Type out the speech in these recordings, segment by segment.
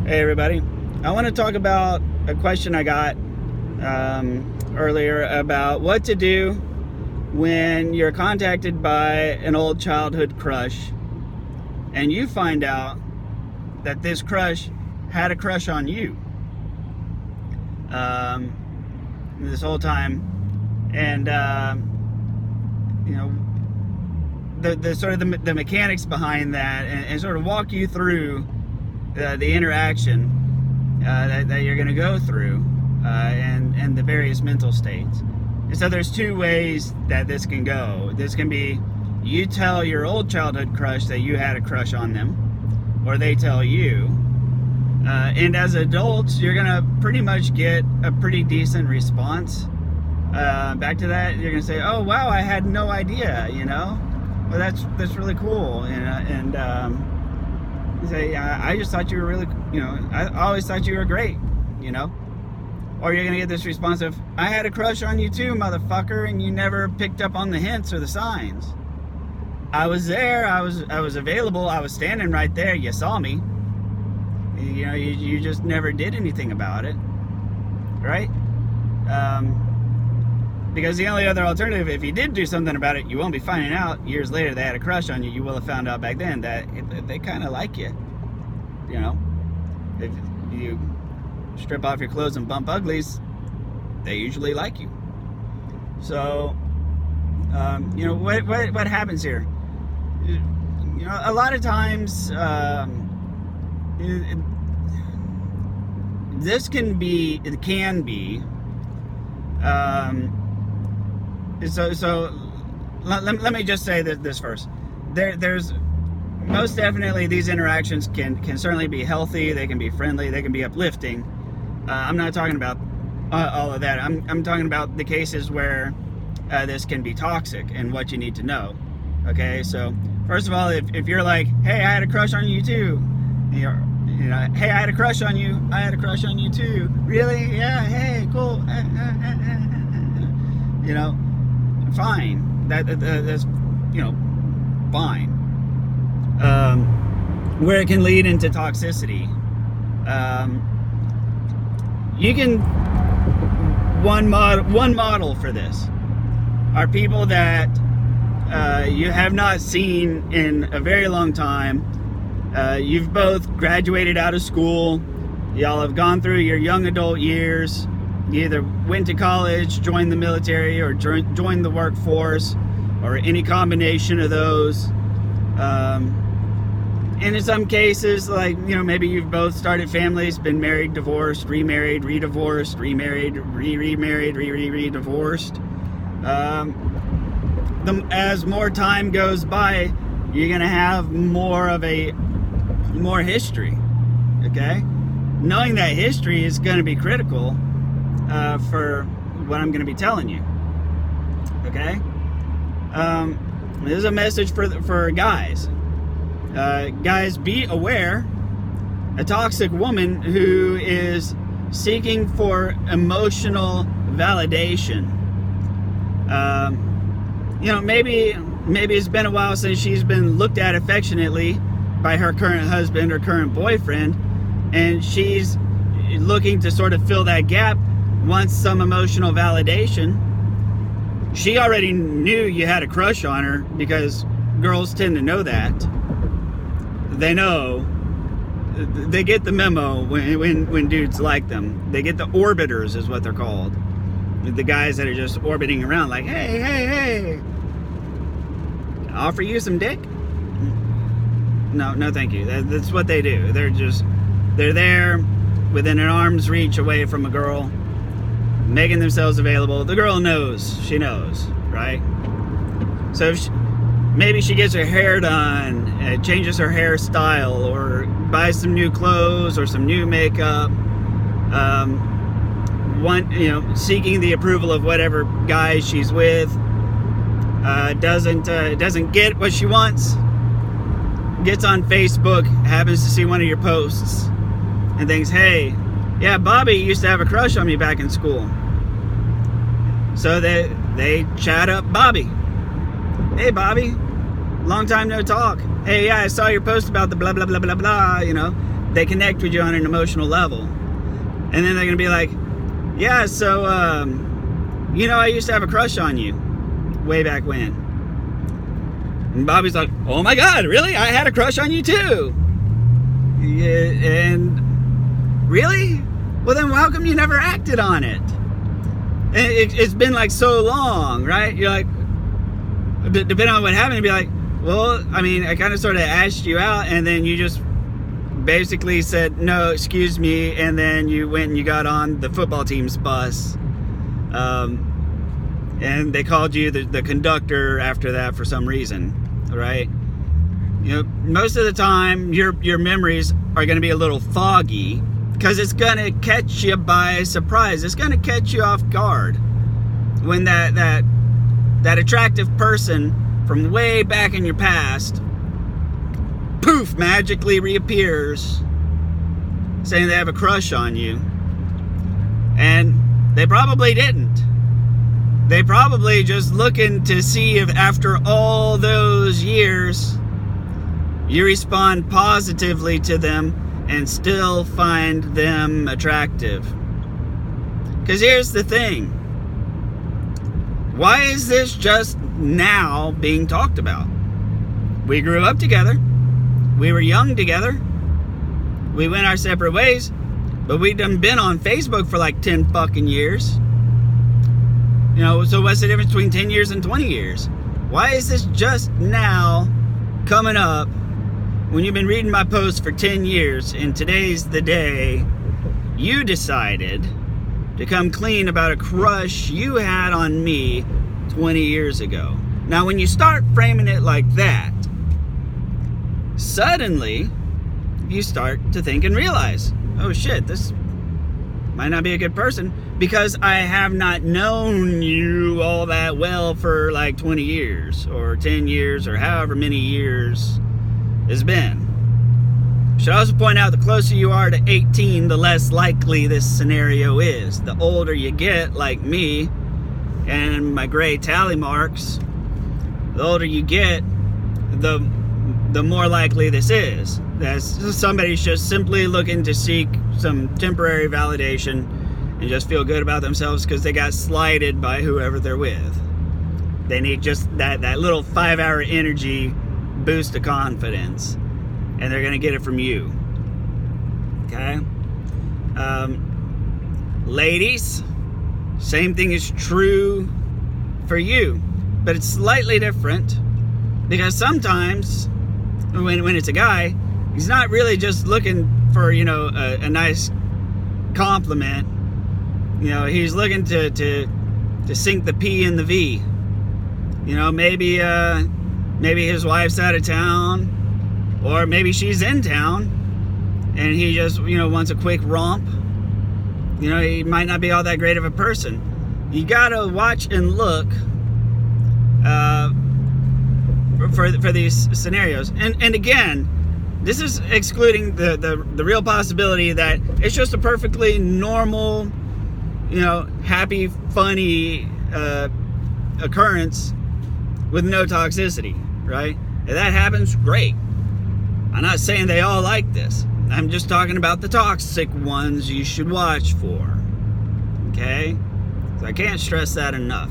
Hey everybody, I want to talk about a question I got earlier about what to do when you're contacted by an old childhood crush and you find out that this crush had a crush on you this whole time, and the sort of the mechanics behind that, and sort of walk you through the interaction that you're going to go through, and the various mental states. And so there's two ways that this can go. This can be you tell your old childhood crush that you had a crush on them, or they tell you. And as adults, you're going to pretty much get a pretty decent response back to that. You're going to say, oh, wow, I had no idea, Well, that's really cool. And you say, I just thought you were really, I always thought you were great, Or you're going to get this response of, I had a crush on you too, motherfucker, and you never picked up on the hints or the signs. I was there, I was available, I was standing right there, you saw me. You just never did anything about it, right? Because the only other alternative, if you did do something about it, you won't be finding out years later they had a crush on you. You will have found out back then that they kind of like you. If you strip off your clothes and bump uglies, they usually like you. So, what happens here? A lot of times, this can be. So let me just say this first. There's most definitely these interactions can certainly be healthy. They can be friendly. They can be uplifting. I'm not talking about all of that. I'm talking about the cases where this can be toxic and what you need to know. Okay, so first of all, if you're like, hey, I had a crush on you too. Hey, I had a crush on you. I had a crush on you too. Really? Yeah. Hey, cool. Fine. That's fine. Where it can lead into toxicity. You can one model for this are people that you have not seen in a very long time. You've both graduated out of school. Y'all have gone through your young adult years. You either went to college, joined the military, or joined the workforce, or any combination of those. And in some cases, like, maybe you've both started families, been married, divorced, remarried, re-divorced, remarried, remarried, re-divorced. As more time goes by, you're going to have more history, okay? Knowing that history is going to be critical for what I'm going to be telling you, okay? This is a message for guys. Guys, be aware. A toxic woman who is seeking for emotional validation. Maybe it's been a while since she's been looked at affectionately by her current husband or current boyfriend, and she's looking to sort of fill that gap, wants some emotional validation. She already knew you had a crush on her, because girls tend to know that. They know. They get the memo when dudes like them. They get the orbiters, is what they're called. The guys that are just orbiting around like, hey, can I offer you some dick? No, thank you. That's what they do. They're there within an arm's reach away from a girl, making themselves available. The girl knows. She knows, right? So maybe she gets her hair done, changes her hairstyle, or buys some new clothes or some new makeup. Seeking the approval of whatever guy she's with. Doesn't get what she wants. Gets on Facebook, happens to see one of your posts, and thinks, hey, yeah, Bobby used to have a crush on me back in school. So they chat up Bobby. Hey, Bobby, long time no talk. Hey, yeah, I saw your post about the blah, blah, blah, blah, blah, they connect with you on an emotional level. And then they're going to be like, yeah, so, I used to have a crush on you way back when. And Bobby's like, oh my God, really? I had a crush on you too. Yeah, and really? Well, then how come you never acted on it? And it's been like so long, right? You're like, depending on what happened, you'd be like, well, I mean, I kind of sort of asked you out, and then you just basically said, no, excuse me, and then you went and you got on the football team's bus. And they called you the conductor after that for some reason, right? Most of the time, your memories are going to be a little foggy because it's going to catch you by surprise. It's going to catch you off guard when that attractive person from way back in your past, poof, magically reappears saying they have a crush on you. And they probably didn't. They probably just looking to see if after all those years you respond positively to them and still find them attractive. Because here's the thing. Why is this just now being talked about? We grew up together. We were young together. We went our separate ways. But we done been on Facebook for like 10 fucking years. So what's the difference between 10 years and 20 years? Why is this just now coming up when you've been reading my posts for 10 years and today's the day you decided to come clean about a crush you had on me 20 years ago? Now, when you start framing it like that, suddenly you start to think and realize, oh shit, this might not be a good person because I have not known you all that well for like 20 years or 10 years or however many years it's been. Should also point out, the closer you are to 18, the less likely this scenario is. The older you get, like me and my gray tally marks, the older you get, the more likely this is. That somebody's just simply looking to seek some temporary validation and just feel good about themselves because they got slighted by whoever they're with. They need just that little 5-hour energy boost of confidence, and they're gonna get it from you. Okay? Ladies, same thing is true for you, but it's slightly different because sometimes when it's a guy, he's not really just looking for a nice compliment. He's looking to sink the P in the V. Maybe his wife's out of town, or maybe she's in town, and he just wants a quick romp. He might not be all that great of a person. You gotta watch and look for these scenarios. And again, this is excluding the real possibility that it's just a perfectly normal, happy, funny occurrence with no toxicity, right? If that happens, great. I'm not saying they all like this. I'm just talking about the toxic ones you should watch for. Okay? So I can't stress that enough.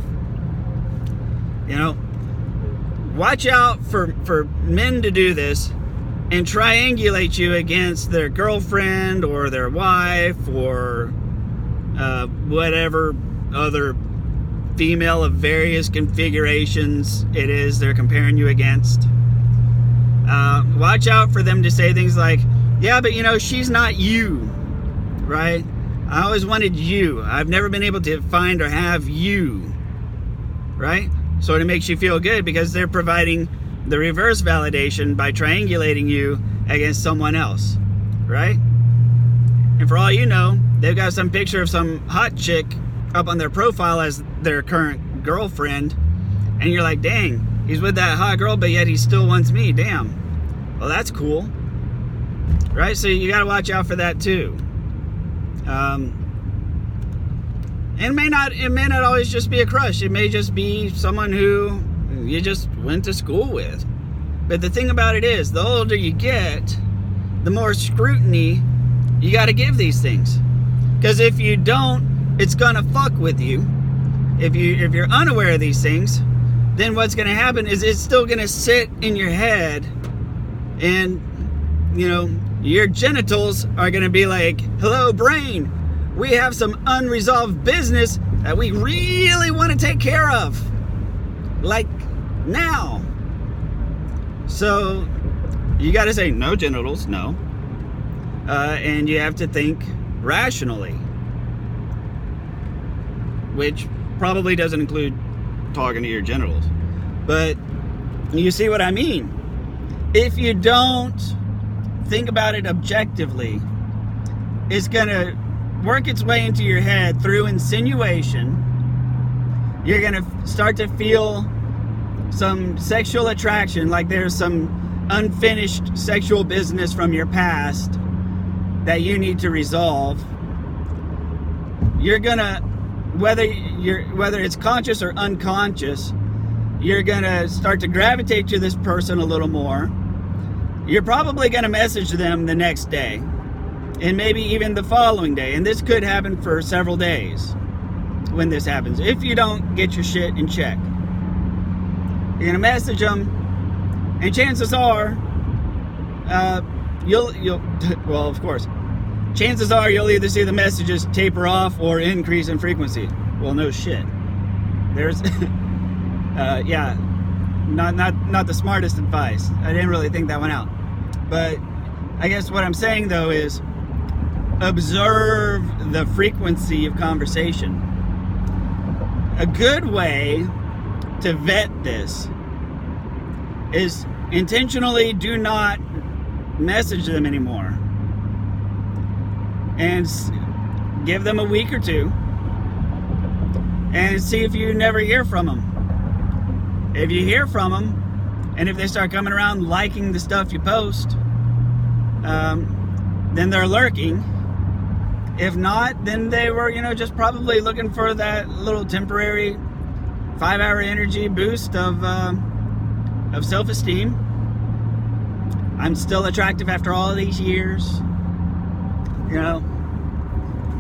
Watch out for men to do this and triangulate you against their girlfriend or their wife or whatever other female of various configurations it is they're comparing you against. Watch out for them to say things like, yeah, but she's not you, right? I always wanted you. I've never been able to find or have you, right? Sort of makes you feel good because they're providing the reverse validation by triangulating you against someone else, right? And for all you know, they've got some picture of some hot chick up on their profile as their current girlfriend, and you're like, dang, he's with that hot girl, but yet he still wants me. Damn. Well, that's cool, right? So you got to watch out for that too. And it may not always just be a crush. It may just be someone who you just went to school with. But the thing about it is, the older you get, the more scrutiny you got to give these things. Because if you don't, it's gonna fuck with you. If you're unaware of these things, then what's gonna happen is it's still gonna sit in your head, and your genitals are gonna be like, hello brain, we have some unresolved business that we really want to take care of, like now. So you got to say no genitals, no, and you have to think rationally, which probably doesn't include talking to your genitals. But you see what I mean? If you don't think about it objectively, it's gonna work its way into your head through insinuation. You're gonna start to feel some sexual attraction, like there's some unfinished sexual business from your past that you need to resolve. You're gonna, whether it's conscious or unconscious, you're gonna start to gravitate to this person a little more. You're probably gonna message them the next day, and maybe even the following day. And this could happen for several days when this happens, if you don't get your shit in check. You're gonna message them, and chances are, well, of course, chances are you'll either see the messages taper off or increase in frequency. Well, no shit. There's, yeah, not the smartest advice. I didn't really think that one out. But I guess what I'm saying though is, observe the frequency of conversation. A good way to vet this is intentionally do not message them anymore, and give them a week or two and see if you never hear from them. If you hear from them, and if they start coming around liking the stuff you post, then they're lurking. If not, then they were, just probably looking for that little temporary 5-hour energy boost of self-esteem. I'm still attractive after all of these years.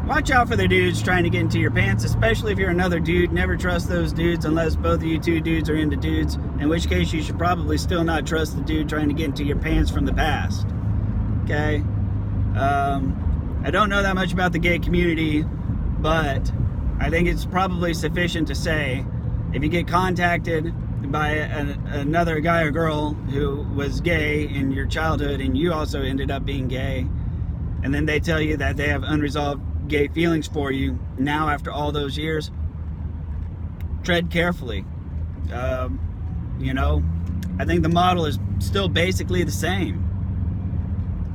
Watch out for the dudes trying to get into your pants, especially if you're another dude. Never trust those dudes unless both of you two dudes are into dudes, in which case you should probably still not trust the dude trying to get into your pants from the past. Okay? I don't know that much about the gay community, but I think it's probably sufficient to say, if you get contacted by another guy or girl who was gay in your childhood and you also ended up being gay, and then they tell you that they have unresolved gay feelings for you now after all those years, tread carefully. I think the model is still basically the same.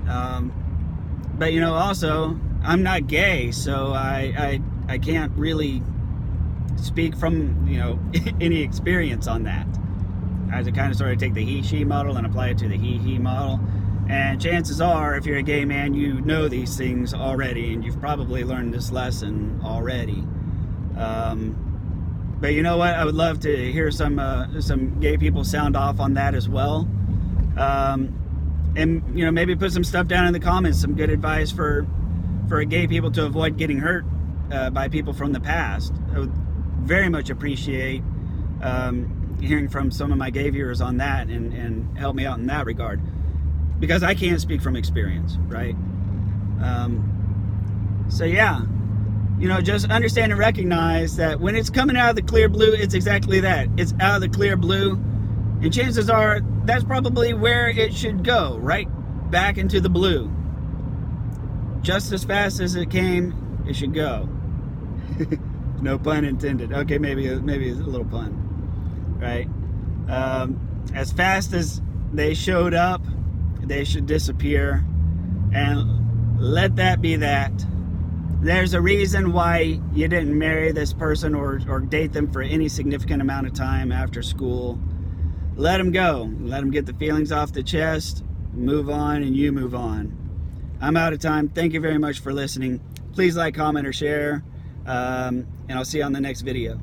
But also, I'm not gay, so I can't really speak from any experience on that. I have to kind of sort of take the he-she model and apply it to the he-he model. And chances are, if you're a gay man, you know these things already, and you've probably learned this lesson already. But you know what? I would love to hear some gay people sound off on that as well. And maybe put some stuff down in the comments, some good advice for gay people to avoid getting hurt by people from the past. I would very much appreciate hearing from some of my gay viewers on that, and help me out in that regard, because I can't speak from experience, right? So yeah, just understand and recognize that when it's coming out of the clear blue, it's exactly that. It's out of the clear blue, and chances are that's probably where it should go, right back into the blue. Just as fast as it came, it should go. No pun intended. Okay, maybe it's a little pun, right? As fast as they showed up, they should disappear, and let that be that. There's a reason why you didn't marry this person or date them for any significant amount of time after school. Let them go. Let them get the feelings off the chest, move on, and you move on. I'm out of time. Thank you very much for listening. Please like, comment, or share, and I'll see you on the next video.